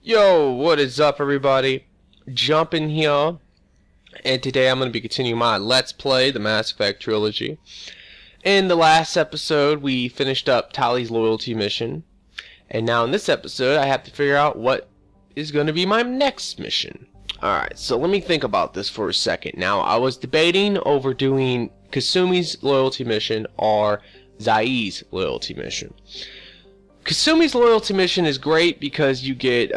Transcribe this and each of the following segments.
Yo, what is up everybody? Jumping here, and today I'm going to be continuing my Let's Play, the Mass Effect Trilogy. In the last episode, we finished up Tali's loyalty mission, and now in this episode, I have to figure out what is going to be my next mission. Alright, so let me think about this for a second. Now, I was debating over doing Kasumi's loyalty mission or Zaeed's loyalty mission. Kasumi's loyalty mission is great because you get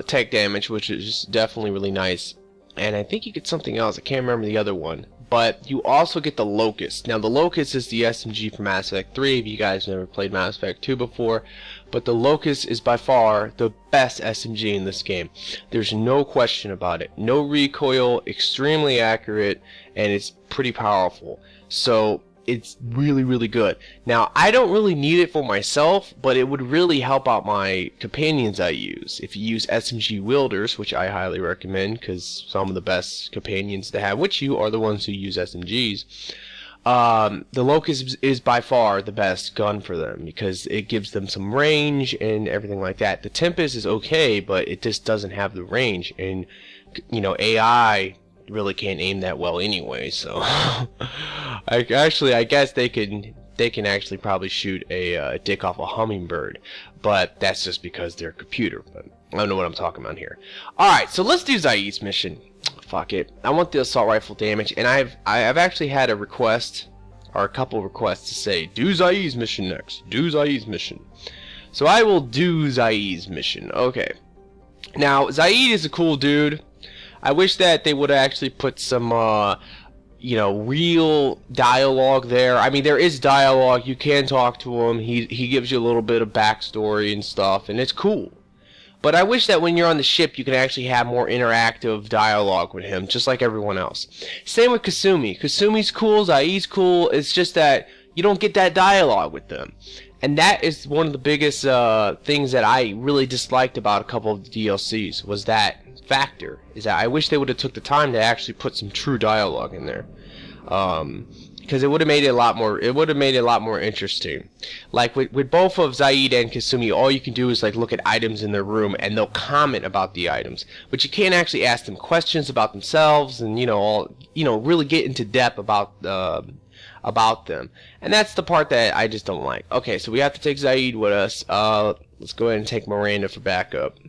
tech damage, which is definitely really nice, and I think you get something else. I can't remember the other one, but you also get the Locust. Now the Locust is the SMG from Mass Effect 3 if you guys never played Mass Effect 2 before, but the Locust is by far the best SMG in this game. There's no question about it. No recoil, extremely accurate, and it's pretty powerful. So it's really good. Now I don't really need it for myself, but it would really help out my companions I use. If you use SMG wielders, which I highly recommend because some of the best companions to have with you are the ones who use SMGs, the Locust is by far the best gun for them because it gives them some range and everything like that. The Tempest is okay, but it just doesn't have the range, and you know, AI really can't aim that well anyway, so I guess they can actually probably shoot a dick off a hummingbird, but that's just because they're a computer. But I don't know what I'm talking about here. Alright, so let's do Zaeed's mission. Fuck it, I want the assault rifle damage, and I've actually had a request, or a couple requests, to say do Zaeed's mission next, do Zaeed's mission. So I will do Zaeed's mission. Okay, now Zaeed is a cool dude. I wish that they would actually put some, you know, real dialogue there. I mean, there is dialogue. You can talk to him. He gives you a little bit of backstory and stuff, and it's cool. But I wish that when you're on the ship, you can actually have more interactive dialogue with him, just like everyone else. Same with Kasumi. Kasumi's cool. Zaeed's cool. It's just that you don't get that dialogue with them. And that is one of the biggest things that I really disliked about a couple of the DLCs, was that factor, is that I wish they would have took the time to actually put some true dialogue in there, because it would have made it a lot more interesting. Like with both of Zaeed and Kasumi, all you can do is like look at items in their room and they'll comment about the items, but you can't actually ask them questions about themselves and really get into depth about them, and that's the part that I just don't like. Okay, so we have to take Zaeed with us. Let's go ahead and take Miranda for backup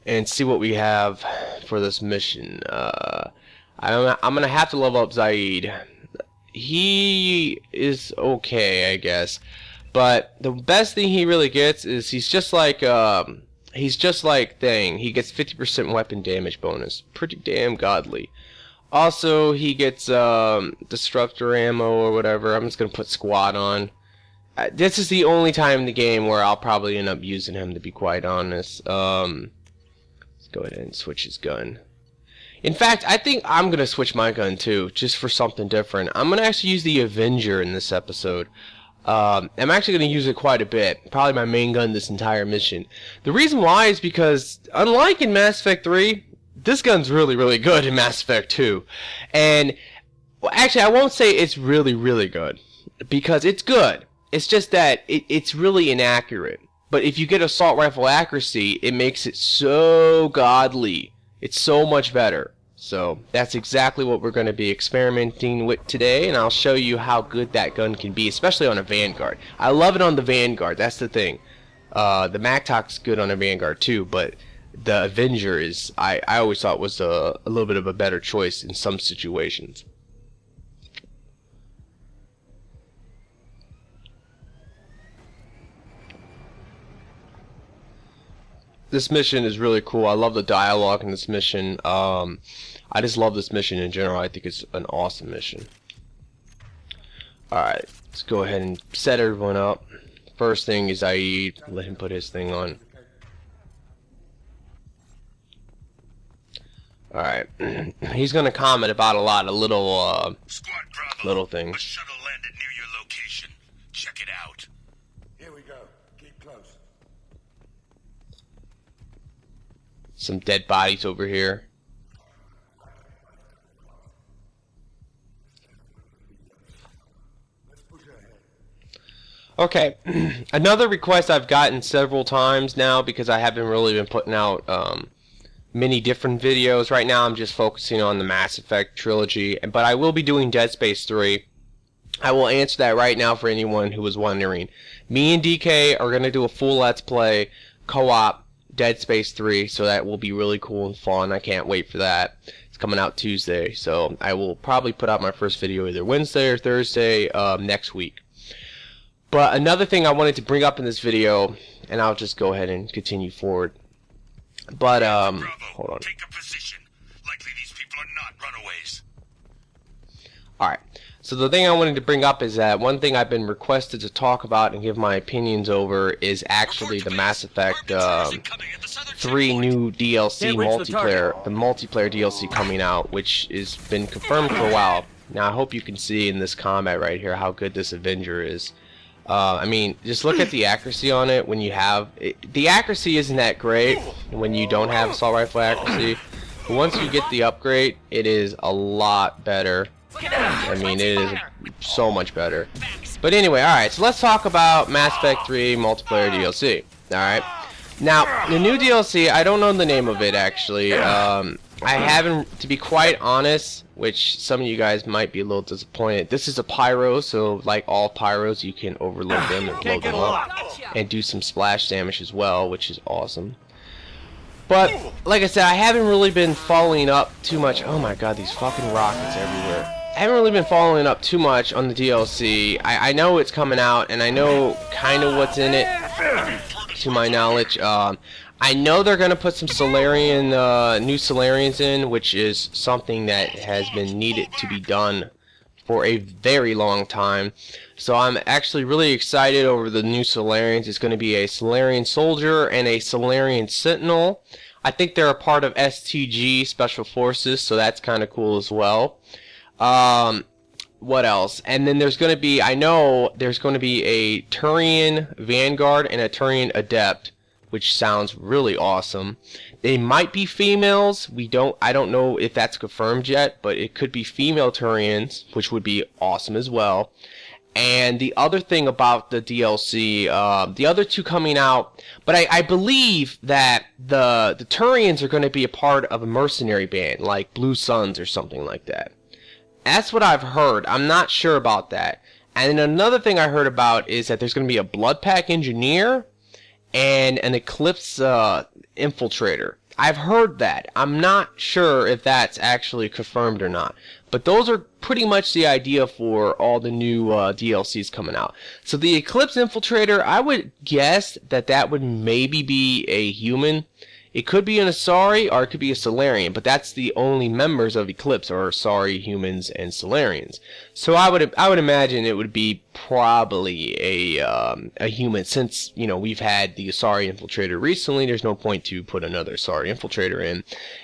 and see what we have for this mission. I'm gonna have to level up Zaeed. He is okay, I guess, but the best thing he really gets is he's just like Thing. He gets 50% weapon damage bonus. Pretty damn godly. Also, he gets disruptor ammo or whatever. I'm just gonna put squad on. This is the only time in the game where I'll probably end up using him, to be quite honest. Go ahead and switch his gun. In fact, I think I'm going to switch my gun too, just for something different. I'm going to actually use the Avenger in this episode. I'm actually going to use it quite a bit. Probably my main gun this entire mission. The reason why is because, unlike in Mass Effect 3, this gun's really good in Mass Effect 2. And, well, actually, I won't say it's really good, because it's good. It's just that it's really inaccurate. But if you get assault rifle accuracy, it makes it so godly. It's so much better. So that's exactly what we're going to be experimenting with today, and I'll show you how good that gun can be, especially on a Vanguard. I love it on the Vanguard, that's the thing. The MacToc's good on a Vanguard too, but the Avenger is, I always thought was a little bit of a better choice in some situations. This mission is really cool. I love the dialogue in this mission. I just love this mission in general. I think it's an awesome mission. Alright, let's go ahead and set everyone up. First thing is Zaeed. Let him put his thing on. Alright. He's gonna comment about a lot of little little things. A shuttle landed near your location. Check it out. Here we go. Keep close. Some dead bodies over here. Let's push ahead. Okay, another request I've gotten several times now, because I haven't really been putting out many different videos. Right now I'm just focusing on the Mass Effect trilogy, but I will be doing Dead Space 3. I will answer that right now for anyone who was wondering. Me and DK are going to do a full Let's Play co-op Dead Space 3, so that will be really cool and fun. I can't wait for that. It's coming out Tuesday, so I will probably put out my first video either Wednesday or Thursday next week. But another thing I wanted to bring up in this video, and I'll just go ahead and continue forward. But Bravo, hold on. take a position. Likely these people are not runaways. Alright, so the thing I wanted to bring up is that one thing I've been requested to talk about and give my opinions over is actually the Mass Effect 3 new DLC multiplayer, the multiplayer DLC coming out, which has been confirmed for a while. Now I hope you can see in this combat right here how good this Avenger is. I mean, just look at the accuracy on it when you have it. The accuracy isn't that great when you don't have assault rifle accuracy, but once you get the upgrade, it is a lot better. I mean, it is so much better. But anyway, alright, so let's talk about Mass Effect 3 multiplayer DLC. Alright, now the new DLC, I don't know the name of it actually. I haven't, to be quite honest, which some of you guys might be a little disappointed. This is a pyro, so like all pyros, you can overload them and blow them up and do some splash damage as well, which is awesome. But like I said, I haven't really been following up too much. Oh my god, these fucking rockets everywhere. I haven't really been following up too much on the DLC. I know it's coming out, and I know kind of what's in it, to my knowledge. I know they're going to put some Solarian, new Solarians in, which is something that has been needed to be done for a very long time. So I'm actually really excited over the new Solarians. It's going to be a Solarian Soldier and a Solarian Sentinel. I think they're a part of STG, Special Forces, so that's kind of cool as well. What else? And then there's going to be, I know there's going to be a Turian Vanguard and a Turian Adept, which sounds really awesome. They might be females. I don't know if that's confirmed yet, but it could be female Turians, which would be awesome as well. And the other thing about the DLC, the other two coming out, but I believe that the Turians are going to be a part of a mercenary band, like Blue Suns or something like that. That's what I've heard. I'm not sure about that. And then another thing I heard about is that there's going to be a Blood Pack Engineer and an Eclipse Infiltrator. I've heard that. I'm not sure if that's actually confirmed or not. But those are pretty much the idea for all the new DLCs coming out. So the Eclipse Infiltrator, I would guess that that would maybe be a human. It could be an Asari or it could be a Solarian, but that's the only members of Eclipse are Asari, humans, and Solarians. So I would imagine it would be probably a human, since we've had the Asari Infiltrator recently. There's no point to put another Asari Infiltrator in,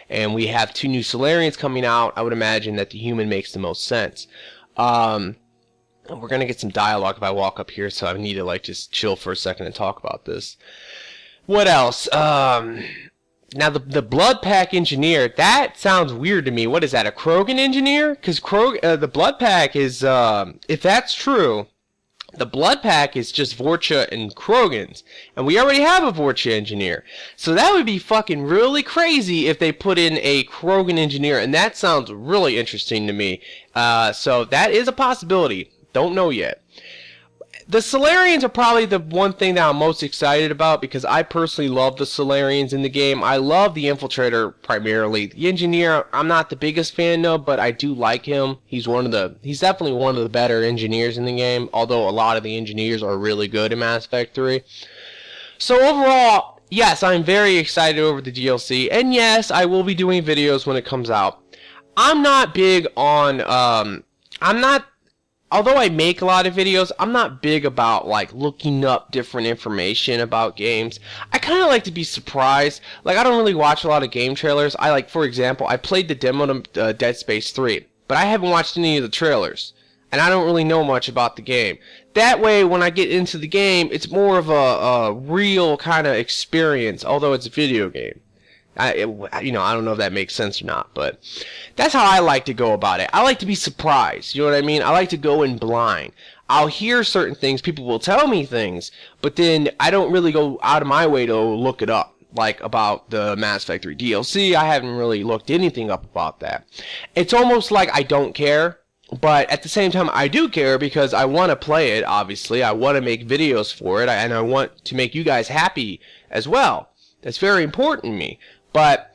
and we have two new Solarians coming out. I would imagine that the human makes the most sense. We're gonna get some dialogue if I walk up here, so I need to just chill for a second and talk about this. What else? Now the Blood Pack Engineer, that sounds weird to me. What is that, a Krogan Engineer? Because the Blood Pack is, if that's true, the Blood Pack is just Vorcha and Krogans. And we already have a Vorcha Engineer. So that would be fucking really crazy if they put in a Krogan Engineer. And that sounds really interesting to me. So that is a possibility. Don't know yet. The Solarians are probably the one thing that I'm most excited about, because I personally love the Solarians in the game. I love the Infiltrator primarily. The Engineer, I'm not the biggest fan of, but I do like him. He's definitely one of the better engineers in the game, although a lot of the engineers are really good in Mass Effect 3. So overall, yes, I'm very excited over the DLC, and yes, I will be doing videos when it comes out. I'm not big on, although I make a lot of videos, I'm not big about looking up different information about games. I kind of like to be surprised. I don't really watch a lot of game trailers. For example, I played the demo to Dead Space 3, but I haven't watched any of the trailers, and I don't really know much about the game. That way, when I get into the game, it's more of a real kind of experience, although it's a video game. I don't know if that makes sense or not, but that's how I like to go about it. I like to be surprised, you know what I mean? I like to go in blind. I'll hear certain things, people will tell me things, but then I don't really go out of my way to look it up. Like about the Mass Effect 3 DLC, I haven't really looked anything up about that. It's almost like I don't care, but at the same time I do care because I want to play it, obviously. I want to make videos for it, and I want to make you guys happy as well. That's very important to me. But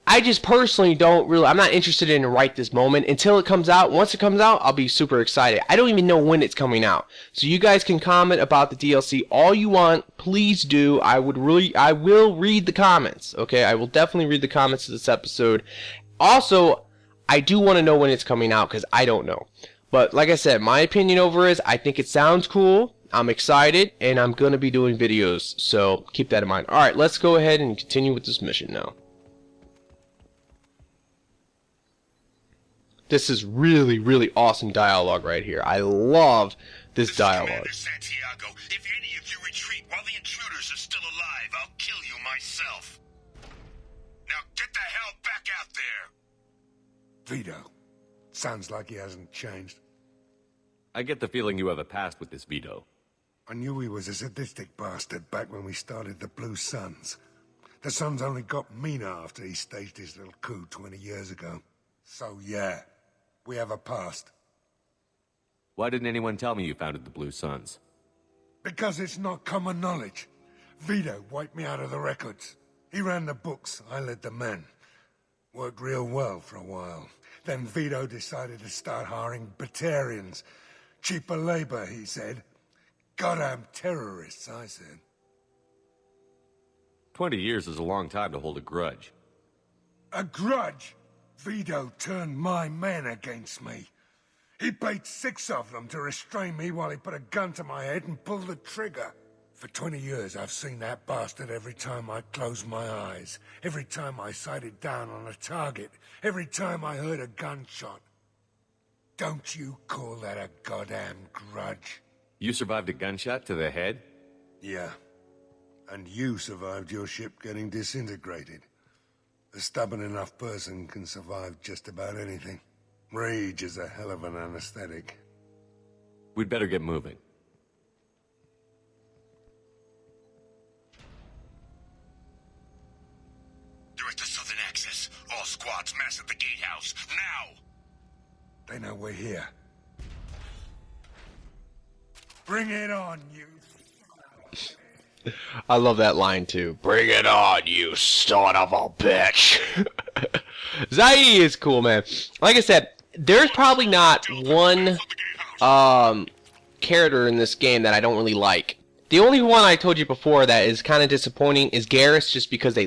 I just personally I'm not interested in it right this moment until it comes out. Once it comes out, I'll be super excited. I don't even know when it's coming out. So you guys can comment about the DLC all you want. Please do. I will read the comments. Okay, I will definitely read the comments to this episode. Also, I do want to know when it's coming out because I don't know. But like I said, my opinion over it is I think it sounds cool. I'm excited, and I'm going to be doing videos. So keep that in mind. Alright, let's go ahead and continue with this mission now. This is really, really awesome dialogue right here. I love this dialogue. Commander Santiago, if any of you retreat while the intruders are still alive, I'll kill you myself. Now get the hell back out there! Vito. Sounds like he hasn't changed. I get the feeling you have a past with this Vito. I knew he was a sadistic bastard back when we started the Blue Suns. The Suns only got meaner after he staged his little coup 20 years ago. So yeah, we have a past. Why didn't anyone tell me you founded the Blue Suns? Because it's not common knowledge. Vito wiped me out of the records. He ran the books, I led the men. Worked real well for a while. Then Vito decided to start hiring Batarians. Cheaper labor, he said. Goddamn terrorists, I said. 20 years is a long time to hold a grudge. A grudge? Vito turned my men against me. He paid 6 of them to restrain me while he put a gun to my head and pulled the trigger. For 20 years, I've seen that bastard every time I closed my eyes. Every time I sighted down on a target. Every time I heard a gunshot. Don't you call that a goddamn grudge? You survived a gunshot to the head? Yeah. And you survived your ship getting disintegrated. A stubborn enough person can survive just about anything. Rage is a hell of an anesthetic. We'd better get moving. You're at the southern access. All squads mass at the gatehouse. Now! They know we're here. Bring it on, you... I love that line too. Bring it on, you son of a bitch. Zaeed is cool, man. Like I said, there's probably not one character in this game that I don't really like. The only one I told you before that is kind of disappointing is Garrus, just because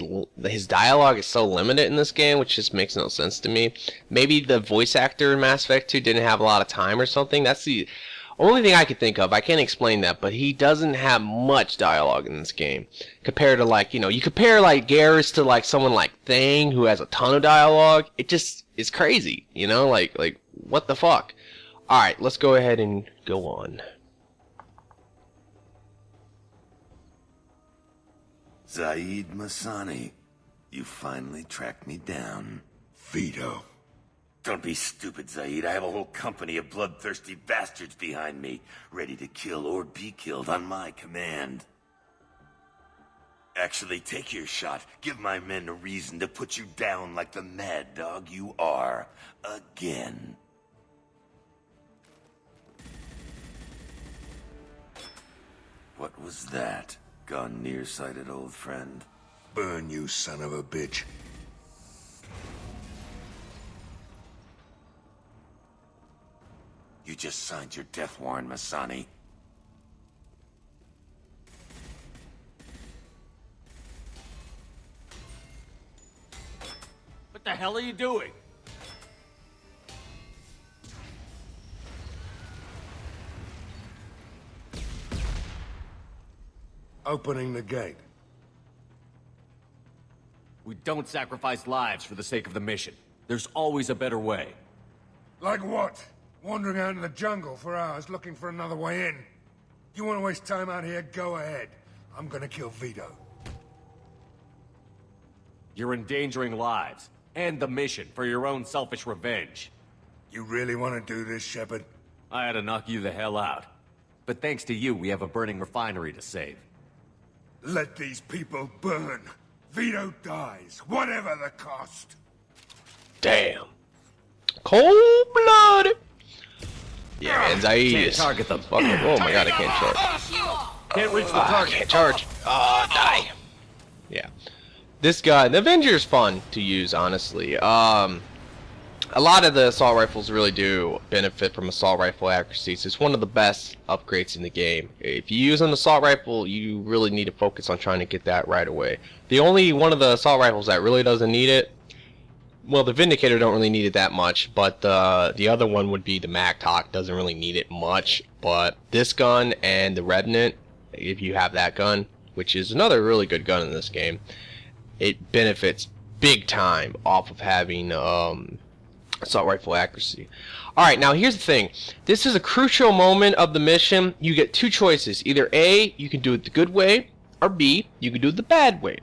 his dialogue is so limited in this game, which just makes no sense to me. Maybe the voice actor in Mass Effect 2 didn't have a lot of time or something. That's the only thing I could think of. I can't explain that, but he doesn't have much dialogue in this game compared to, like, you know, you compare like Garrus to like someone like Thang who has a ton of dialogue. It just is crazy, you know, like what the fuck. All right, let's go ahead and go on. Zaeed Masani, you finally tracked me down. Vito. Don't be stupid, Zaeed. I have a whole company of bloodthirsty bastards behind me, ready to kill or be killed on my command. Actually, take your shot. Give my men a reason to put you down like the mad dog you are. Again. What was that? Gone nearsighted, old friend? Burn, you son of a bitch. You just signed your death warrant, Masani. What the hell are you doing? Opening the gate. We don't sacrifice lives for the sake of the mission. There's always a better way. Like what? Wandering out in the jungle for hours looking for another way in? You want to waste time out here? Go ahead. I'm gonna kill Vito. You're endangering lives, and the mission for your own selfish revenge. You really want to do this, Shepard? I had to knock you the hell out. But thanks to you, we have a burning refinery to save. Let these people burn. Vito dies, whatever the cost. Damn. Cold blood. Yeah, man, Zaeed Can't is target them. fucking. Oh my god, I can't charge. Can't reach the I target. can't charge. Die. Yeah. This guy, the Avenger's fun to use, honestly. A lot of the assault rifles really do benefit from assault rifle accuracies. It's one of the best upgrades in the game. If you use an assault rifle, you really need to focus on trying to get that right away. The only one of the assault rifles that really doesn't need it, well, the Vindicator don't really need it that much, but the other one would be the MacToc. Doesn't really need it much, but this gun and the Revenant, if you have that gun, which is another really good gun in this game, it benefits big time off of having assault rifle accuracy. Alright, now here's the thing. This is a crucial moment of the mission. You get two choices. Either A, you can do it the good way, or B, you can do it the bad way.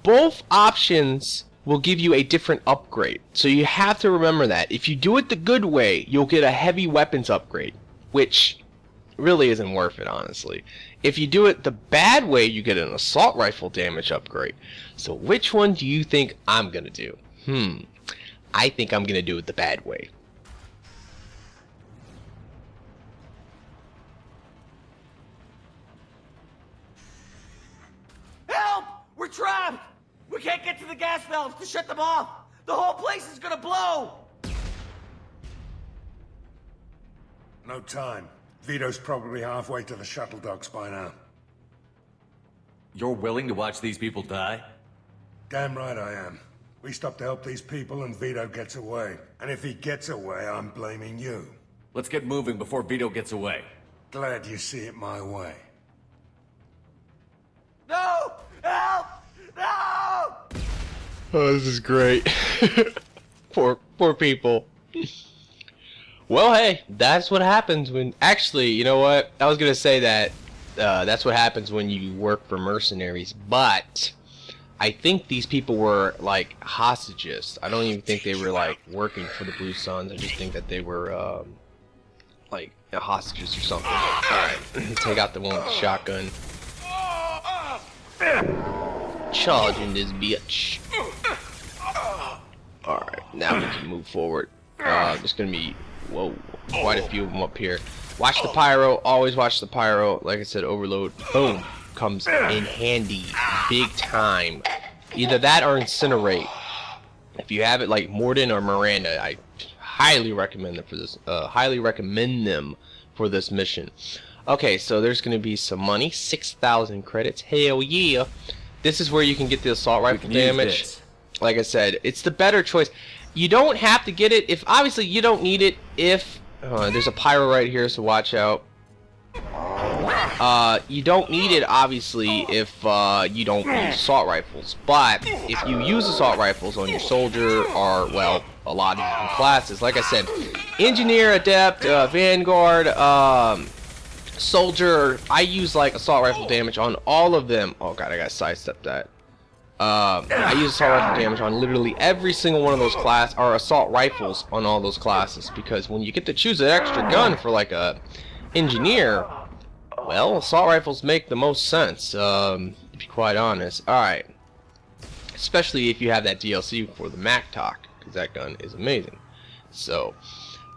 Both options will give you a different upgrade. So you have to remember that. If you do it the good way, you'll get a heavy weapons upgrade, which really isn't worth it, honestly. If you do it the bad way, you get an assault rifle damage upgrade. So which one do you think I'm gonna do? I think I'm gonna do it the bad way. Help! We're trapped! We can't get to the gas valves to shut them off! The whole place is gonna blow! No time. Vito's probably halfway to the shuttle docks by now. You're willing to watch these people die? Damn right I am. We stop to help these people and Vito gets away. And if he gets away, I'm blaming you. Let's get moving before Vito gets away. Glad you see it my way. No! Help! No! Oh, this is great. Poor people. Well, hey, that's what happens when... Actually, you know what? I was gonna say that that's what happens when you work for mercenaries, but I think these people were like hostages. I don't even think they were like working for the Blue Suns. I just think that they were like hostages or something. Alright, take out the one with the shotgun. Charging this bitch. Alright, now we can move forward. There's gonna be, whoa, quite a few of them up here. Watch the pyro, always watch the pyro. Like I said, overload, boom, comes in handy, big time. Either that or incinerate. If you have it like Morden or Miranda, I highly recommend them for this. For this mission. Okay, so there's gonna be some money, 6,000 credits. Hell yeah! This is where you can get the assault rifle damage. Like I said, it's the better choice. You don't have to get it if obviously you don't need it if there's a pyro right here, so watch out. You don't need it obviously if you don't use assault rifles, but if you use assault rifles on your soldier or, well, a lot of different classes, like I said, engineer, adept, vanguard, soldier, I use like assault rifle damage on all of them. Oh god, I gotta sidestep that. I use assault rifle damage on literally every single one of those class or assault rifles on all those classes, because when you get to choose an extra gun for like a engineer, well, assault rifles make the most sense, to be quite honest. Alright, especially if you have that DLC for the MacToc, because that gun is amazing. So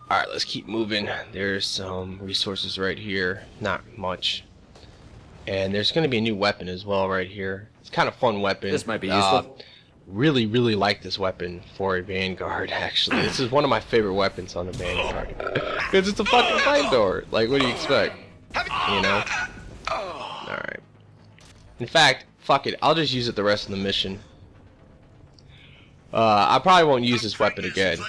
alright, let's keep moving. There's some resources right here, not much, and there's going to be a new weapon as well right here. It's kind of fun weapon. This might be useful. Really like this weapon for a Vanguard, actually. This is one of my favorite weapons on the Vanguard. Because it's a fucking flamethrower. Like, what do you expect? You know? Alright. In fact, fuck it. I'll just use it the rest of the mission. I probably won't use this weapon again.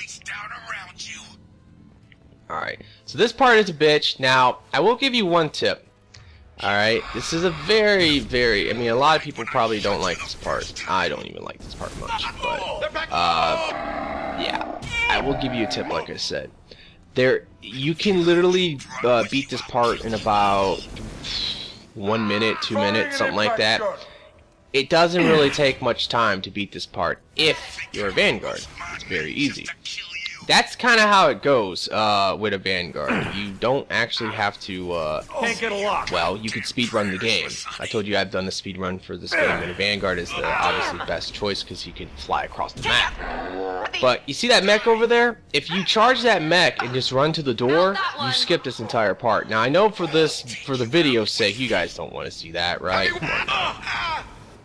Alright. So this part is a bitch. Now, I will give you one tip. Alright, this is a very, I mean, a lot of people probably don't like this part. I don't even like this part much, but, yeah, I will give you a tip, like I said. You can literally beat this part in about 1 minute, 2 minutes, something like that. It doesn't really take much time to beat this part if you're a Vanguard. It's very easy. that's kind of how it goes with a Vanguard. You don't actually have to, Can't get a lock. well, you could speedrun the game. I told you I've done a speedrun for this game, and a Vanguard is the obviously best choice because you can fly across the map. But you see that mech over there? If you charge that mech and just run to the door, you skip this entire part. Now I know for the video's sake, you guys don't want to see that, right? Come on now.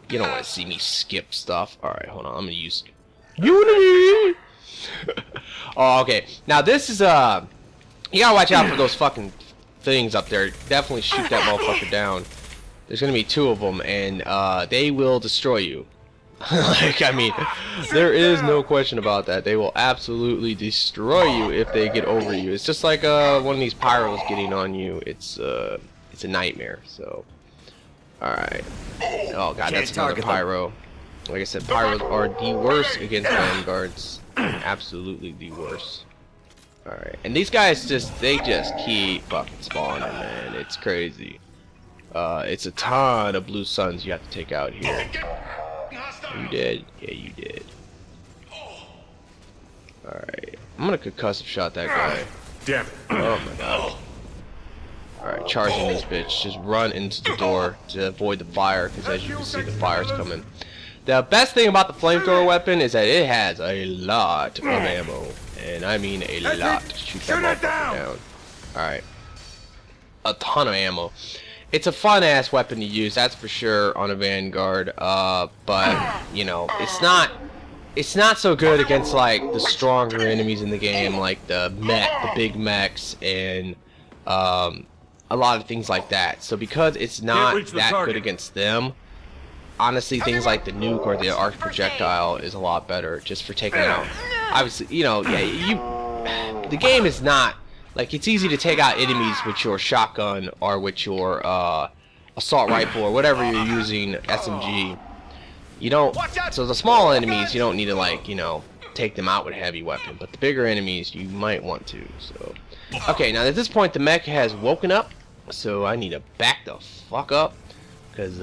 You don't want to see me skip stuff. Alright, hold on, I'm gonna use Unity! Oh, okay. Now this is, you gotta watch out for those fucking things up there. Definitely shoot that motherfucker down. There's gonna be 2 of them, and, they will destroy you. Like, I mean, there is no question about that. They will absolutely destroy you if they get over you. It's just like, one of these pyros getting on you. It's a nightmare, so. Alright. Oh god, that's another pyro. Like I said, pyros are the worst against Vanguards. Absolutely the worst. Alright, and these guys they just keep fucking spawning, man. It's crazy. It's a ton of blue suns you have to take out here. You did? Yeah, you did. Alright, I'm gonna concussive shot that guy. Damn it. Oh my god. Alright, charging this bitch. Just run into the door to avoid the fire, because as you can see, the fire's coming. The best thing about the flamethrower weapon is that it has a lot of ammo. And I mean a lot to shoot that motherfucker down. Alright. A ton of ammo. It's a fun-ass weapon to use, that's for sure, on a Vanguard. But, you know, it's not so good against, like, the stronger enemies in the game, like the big mechs, and, a lot of things like that. So because it's not that good against them, honestly, things like the nuke or the arc projectile is a lot better just for taking out. Obviously, you know, yeah, the game is not like, it's easy to take out enemies with your shotgun or with your assault rifle or whatever you're using, SMG. You don't. So the small enemies, you don't need to, like, you know, take them out with a heavy weapon. But the bigger enemies, you might want to. So okay, now at this point the mech has woken up, so I need to back the fuck up, because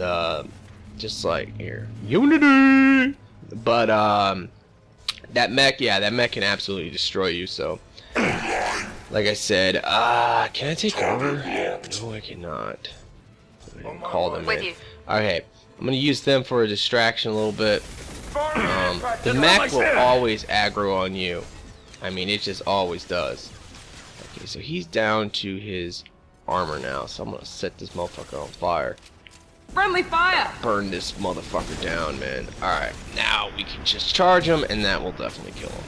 just like here, Unity. But that mech, yeah, that mech can absolutely destroy you. So like I said, can I take over? No, I cannot. Go ahead and call them in. Okay, I'm gonna use them for a distraction a little bit. The mech will always aggro on you. I mean, it just always does. Okay, so he's down to his armor now, so I'm gonna set this motherfucker on fire. Friendly fire! Burn this motherfucker down, man. Alright, now we can just charge him, and that will definitely kill him.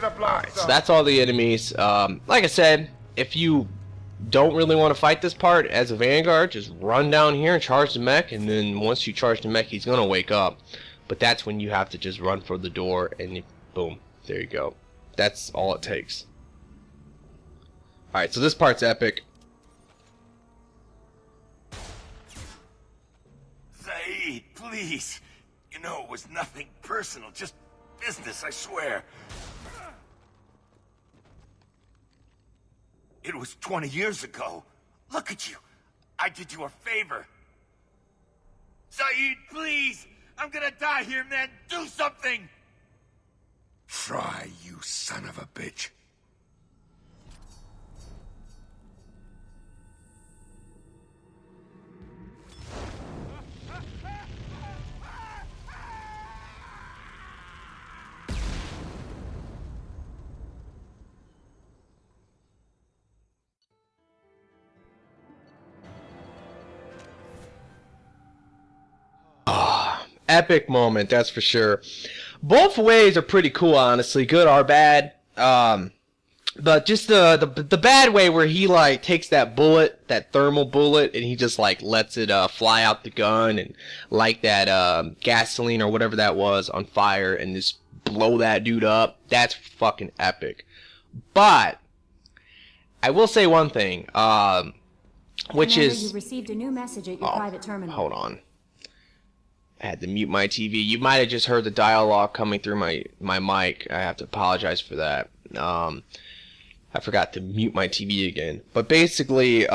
Alright, so that's all the enemies. Like I said, if you don't really want to fight this part as a Vanguard, just run down here and charge the mech, and then once you charge the mech, he's gonna wake up. But that's when you have to just run for the door, and boom, there you go. That's all it takes. Alright, so this part's epic. Zaeed, please. You know, it was nothing personal, just business, I swear. It was 20 years ago. Look at you. I did you a favor. Zaeed, please! I'm gonna die here, man! Do something! Try, you son of a bitch. Epic moment, that's for sure. Both ways are pretty cool, honestly, good or bad. But just the bad way where he like takes that bullet, that thermal bullet, and he just like lets it fly out the gun and light that gasoline or whatever that was on fire and just blow that dude up. That's fucking epic. But I will say one thing, which is you received a new message at your private terminal. Hold on. I had to mute my TV. You might have just heard the dialogue coming through my mic. I have to apologize for that. I forgot to mute my TV again. But basically, what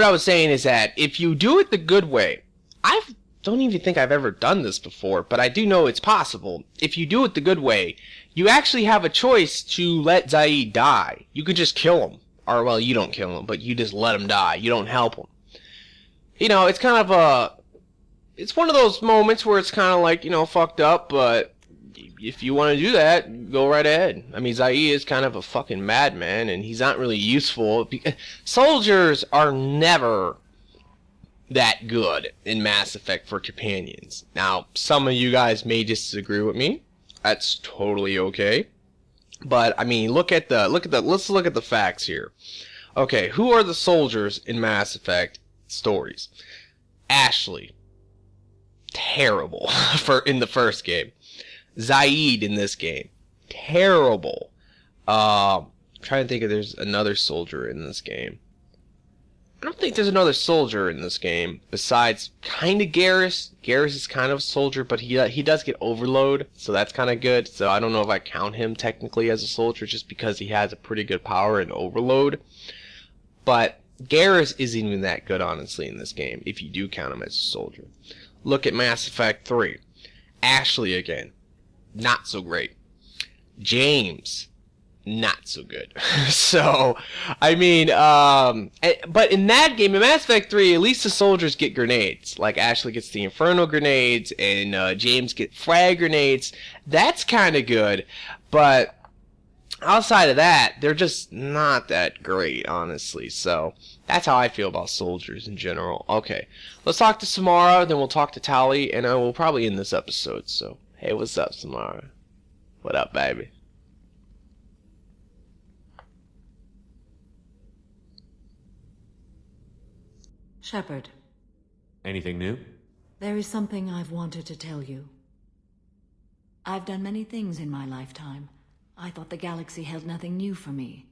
I was saying is that if you do it the good way, I've don't even think I've ever done this before, but I do know it's possible. If you do it the good way, you actually have a choice to let Zaeed die. You could just kill him. Or, well, you don't kill him, but you just let him die. You don't help him. You know, it's kind of it's one of those moments where it's kind of like, you know, fucked up, but if you want to do that, go right ahead. I mean, Zaeed is kind of a fucking madman, and he's not really useful. Soldiers are never that good in Mass Effect for companions. Now, some of you guys may disagree with me. That's totally okay. But I mean, let's look at the facts here. Okay, who are the soldiers in Mass Effect stories? Ashley, terrible in the first game. Zaeed in this game, terrible. I'm trying to think if there's another soldier in this game. I don't think there's another soldier in this game besides kind of Garrus. Garrus is kind of a soldier, but he does get overload, so that's kind of good. So I don't know if I count him technically as a soldier just because he has a pretty good power in overload. But Garrus isn't even that good, honestly, in this game, if you do count him as a soldier. Look at Mass Effect 3. Ashley again. Not so great. James. Not so good. So, I mean, but in that game, in Mass Effect 3, at least the soldiers get grenades. Like, Ashley gets the Inferno grenades, and James gets frag grenades. That's kind of good, but outside of that, they're just not that great, honestly. So, that's how I feel about soldiers in general. Okay, let's talk to Samara, then we'll talk to Tali, and I will probably end this episode. So, hey, what's up, Samara? What up, baby? Shepard. Anything new? There is something I've wanted to tell you. I've done many things in my lifetime. I thought the galaxy held nothing new for me.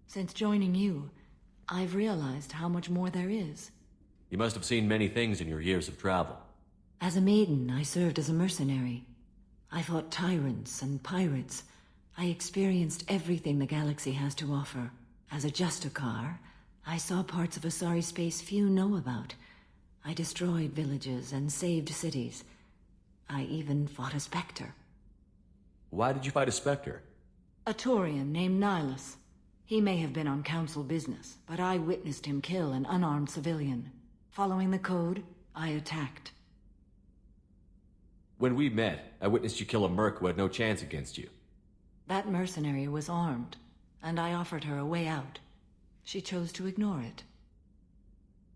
Since joining you, I've realized how much more there is. You must have seen many things in your years of travel. As a maiden, I served as a mercenary. I fought tyrants and pirates. I experienced everything the galaxy has to offer. As a Justicar, I saw parts of Asari space few know about. I destroyed villages and saved cities. I even fought a Spectre. Why did you fight a Spectre? A Taurian named Nihilus. He may have been on council business, but I witnessed him kill an unarmed civilian. Following the code, I attacked. When we met, I witnessed you kill a merc who had no chance against you. That mercenary was armed, and I offered her a way out. She chose to ignore it.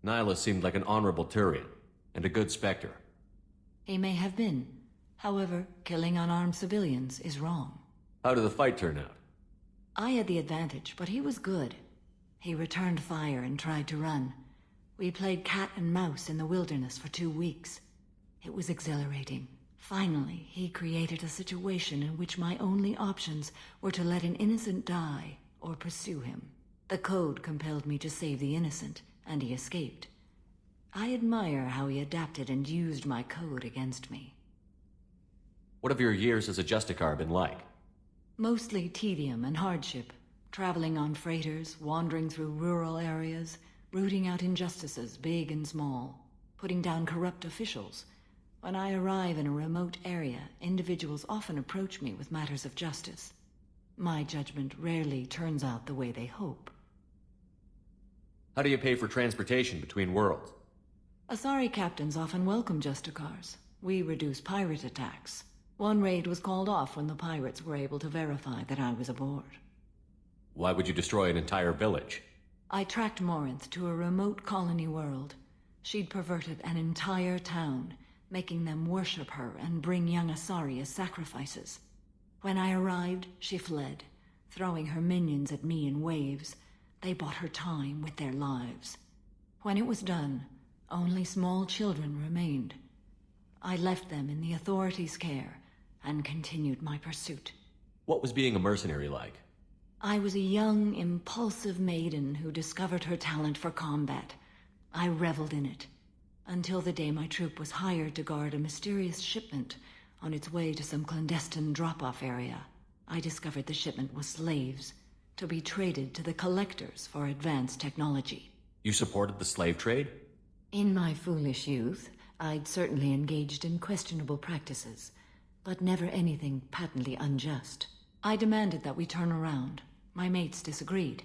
Nihilus seemed like an honorable Turian, and a good Spectre. He may have been. However, killing unarmed civilians is wrong. How did the fight turn out? I had the advantage, but he was good. He returned fire and tried to run. We played cat and mouse in the wilderness for 2 weeks. It was exhilarating. Finally, he created a situation in which my only options were to let an innocent die or pursue him. The code compelled me to save the innocent, and he escaped. I admire how he adapted and used my code against me. What have your years as a Justicar been like? Mostly tedium and hardship. Traveling on freighters, wandering through rural areas, rooting out injustices big and small, putting down corrupt officials. When I arrive in a remote area, individuals often approach me with matters of justice. My judgment rarely turns out the way they hope. How do you pay for transportation between worlds? Asari captains often welcome Justicars. We reduce pirate attacks. One raid was called off when the pirates were able to verify that I was aboard. Why would you destroy an entire village? I tracked Morinth to a remote colony world. She'd perverted an entire town, making them worship her and bring young Asari as sacrifices. When I arrived, she fled, throwing her minions at me in waves. They bought her time with their lives. When it was done, only small children remained. I left them in the authorities' care and continued my pursuit. What was being a mercenary like? I was a young, impulsive maiden who discovered her talent for combat. I reveled in it, until the day my troop was hired to guard a mysterious shipment on its way to some clandestine drop-off area. I discovered the shipment was slaves, to be traded to the collectors for advanced technology. You supported the slave trade? In my foolish youth, I'd certainly engaged in questionable practices, but never anything patently unjust. I demanded that we turn around. My mates disagreed.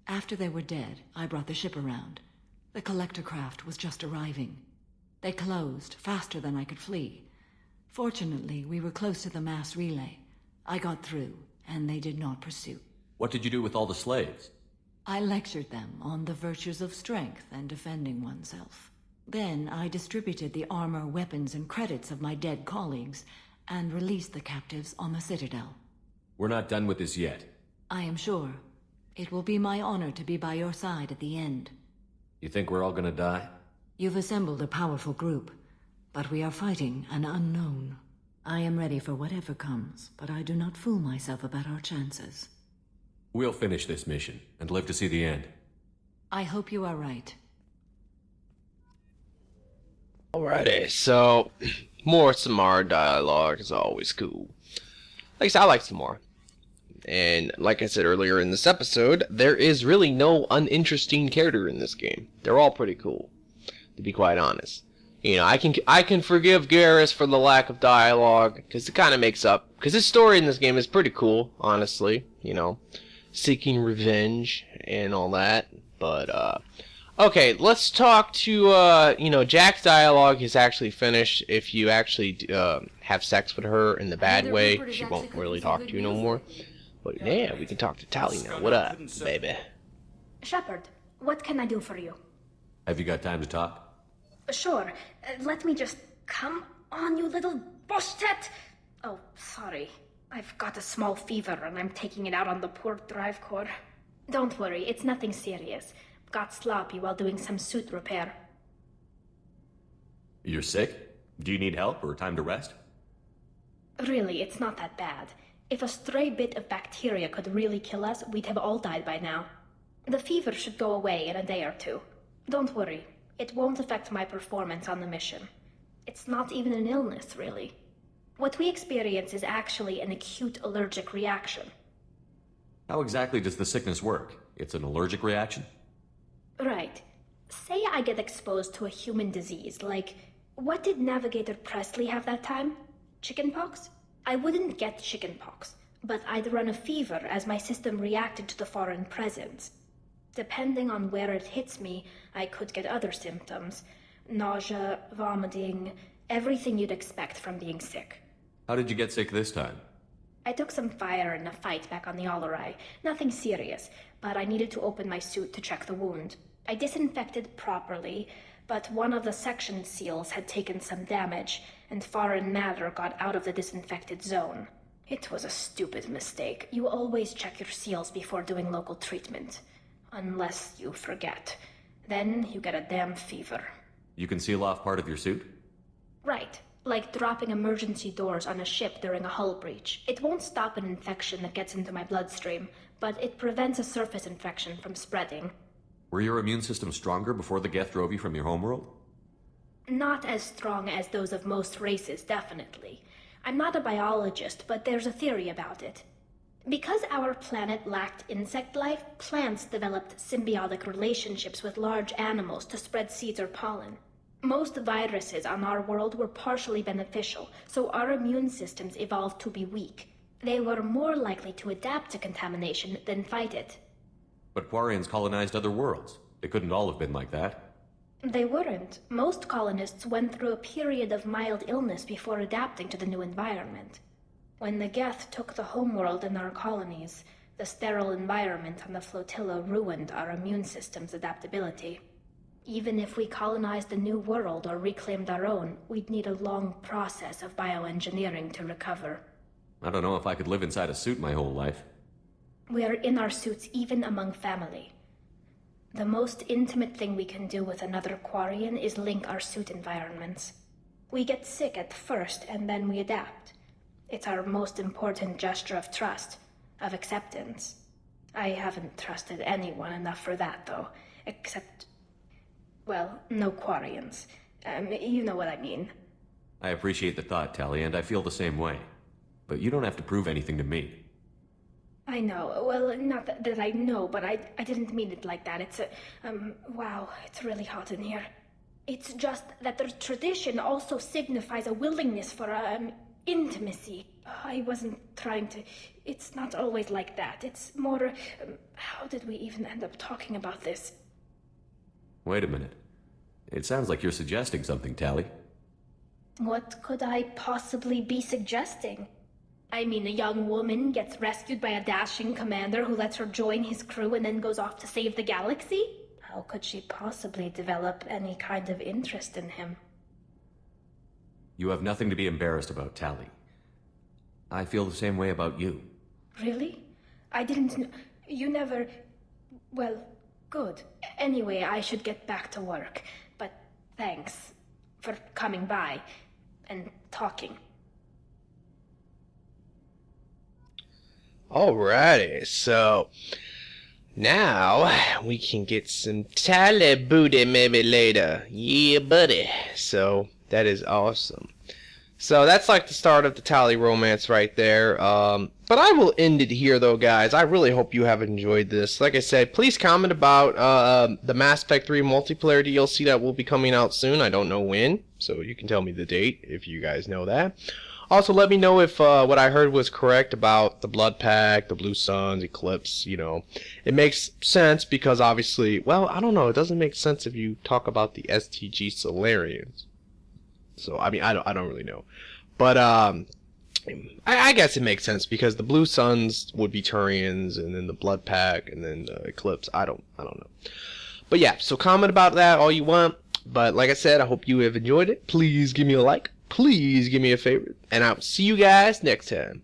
After they were dead, I brought the ship around. The collector craft was just arriving. They closed faster than I could flee. Fortunately, we were close to the mass relay. I got through, and they did not pursue. What did you do with all the slaves? I lectured them on the virtues of strength and defending oneself. Then I distributed the armor, weapons, and credits of my dead colleagues, and released the captives on the Citadel. We're not done with this yet. I am sure. It will be my honor to be by your side at the end. You think we're all gonna die? You've assembled a powerful group, but we are fighting an unknown. I am ready for whatever comes, but I do not fool myself about our chances. We'll finish this mission, and live to see the end. I hope you are right. Alrighty, so more Samara dialogue is always cool. Like I said, I like Samara. And like I said earlier in this episode, there is really no uninteresting character in this game. They're all pretty cool, to be quite honest. You know, I can forgive Garrus for the lack of dialogue, because it kind of makes up. Because his story in this game is pretty cool, honestly. You know, seeking revenge and all that. But, okay, let's talk to, you know, Jack's dialogue is actually finished. If you actually have sex with her in the bad way, she won't really talk to you no more. But yeah, we can talk to Tali now. What up, baby? Shepard, what can I do for you? Have you got time to talk? Sure. Let me just... Come on, you little boshtet! Oh, sorry. I've got a small fever and I'm taking it out on the poor drive core. Don't worry, it's nothing serious. Got sloppy while doing some suit repair. You're sick? Do you need help or time to rest? Really, it's not that bad. If a stray bit of bacteria could really kill us, we'd have all died by now. The fever should go away in a day or two. Don't worry. It won't affect my performance on the mission. It's not even an illness, really. What we experience is actually an acute allergic reaction. How exactly does the sickness work? It's an allergic reaction? Right. Say I get exposed to a human disease, like... What did Navigator Presley have that time? Chickenpox? I wouldn't get chickenpox, but I'd run a fever as my system reacted to the foreign presence. Depending on where it hits me, I could get other symptoms. Nausea, vomiting, everything you'd expect from being sick. How did you get sick this time? I took some fire in a fight back on the Allerai. Nothing serious, but I needed to open my suit to check the wound. I disinfected properly, but one of the section seals had taken some damage, and foreign matter got out of the disinfected zone. It was a stupid mistake. You always check your seals before doing local treatment. Unless you forget. Then you get a damn fever. You can seal off part of your suit? Right. Like dropping emergency doors on a ship during a hull breach. It won't stop an infection that gets into my bloodstream, but it prevents a surface infection from spreading. Were your immune system stronger before the Geth drove you from your homeworld? Not as strong as those of most races, definitely. I'm not a biologist, but there's a theory about it. Because our planet lacked insect life, plants developed symbiotic relationships with large animals to spread seeds or pollen. Most viruses on our world were partially beneficial, so our immune systems evolved to be weak. They were more likely to adapt to contamination than fight it. But Quarians colonized other worlds. It couldn't all have been like that. They weren't. Most colonists went through a period of mild illness before adapting to the new environment. When the Geth took the homeworld and our colonies, the sterile environment on the flotilla ruined our immune system's adaptability. Even if we colonized a new world or reclaimed our own, we'd need a long process of bioengineering to recover. I don't know if I could live inside a suit my whole life. We are in our suits even among family. The most intimate thing we can do with another Quarian is link our suit environments. We get sick at first, and then we adapt. It's our most important gesture of trust, of acceptance. I haven't trusted anyone enough for that, though, except... well, no Quarians. You know what I mean. I appreciate the thought, Tali, and I feel the same way. But you don't have to prove anything to me. I know. Well, not that I know, but I didn't mean it like that. It's wow, it's really hot in here. It's just that the tradition also signifies a willingness for intimacy. I wasn't trying to... It's not always like that. It's more... how did we even end up talking about this? Wait a minute. It sounds like you're suggesting something, Tally. What could I possibly be suggesting? I mean, a young woman gets rescued by a dashing commander who lets her join his crew and then goes off to save the galaxy? How could she possibly develop any kind of interest in him? You have nothing to be embarrassed about, Tally. I feel the same way about you. Really? I didn't know... You never... Well, good. Anyway, I should get back to work. But thanks for coming by and talking. Alrighty, so now we can get some Tally booty maybe later. Yeah, buddy. So that is awesome. So that's like the start of the Tally romance right there. But I will end it here though, guys. I really hope you have enjoyed this. Like I said, please comment about the Mass Effect 3 multiplayer DLC that will be coming out soon. I don't know when, so you can tell me the date if you guys know that. Also, let me know if what I heard was correct about the Blood Pack, the Blue Suns, Eclipse, you know. It makes sense because obviously, well, I don't know. It doesn't make sense if you talk about the STG Solarians. So, I mean, I don't really know. But, I guess it makes sense because the Blue Suns would be Turians, and then the Blood Pack, and then Eclipse. I don't know. But yeah, so comment about that all you want. But like I said, I hope you have enjoyed it. Please give me a like. Please give me a favorite. And I'll see you guys next time.